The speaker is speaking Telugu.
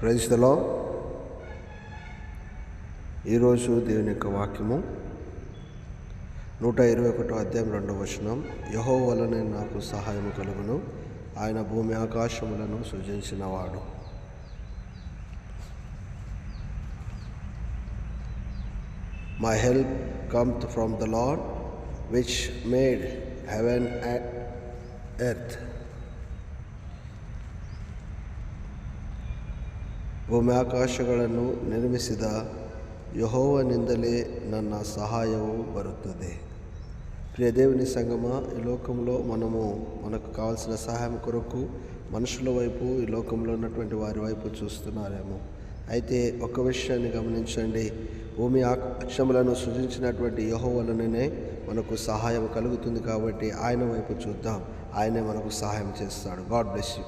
Praise the lord. ఈరోజు దేవుని యొక్క వాక్యము 121 అధ్యాయం 2వ వచనం. యెహోవా వలనే నాకు సహాయం కలుగును, ఆయన భూమి ఆకాశములను సృజించినవాడు. My help cometh from the Lord, which made heaven and earth. ಭೂಮಿ ಆಕಾಶಗಳನ್ನು ನಿರ್ಮಿಸಿದ ಯೆಹೋವನಿಂದಲೇ ನನ್ನ ಸಹಾಯವು ಬರುತ್ತದೆ. ప్రియ దేవుని సంగమా, ఈ లోకంలో మనకు కావాల్సిన సహాయం కొరకు మనుషుల వైపు, ఈ లోకంలో ఉన్నటువంటి వారి వైపు చూస్తున్నారేమో. అయితే ఒక విషయాన్ని గమనించండి, భూమి ఆకాశములను సృజించినటువంటి యెహోవాలోనే మనకు సహాయం కలుగుతుంది. కాబట్టి ఆయన వైపు చూద్దాం, ఆయనే మనకు సహాయం చేస్తాడు. God bless you.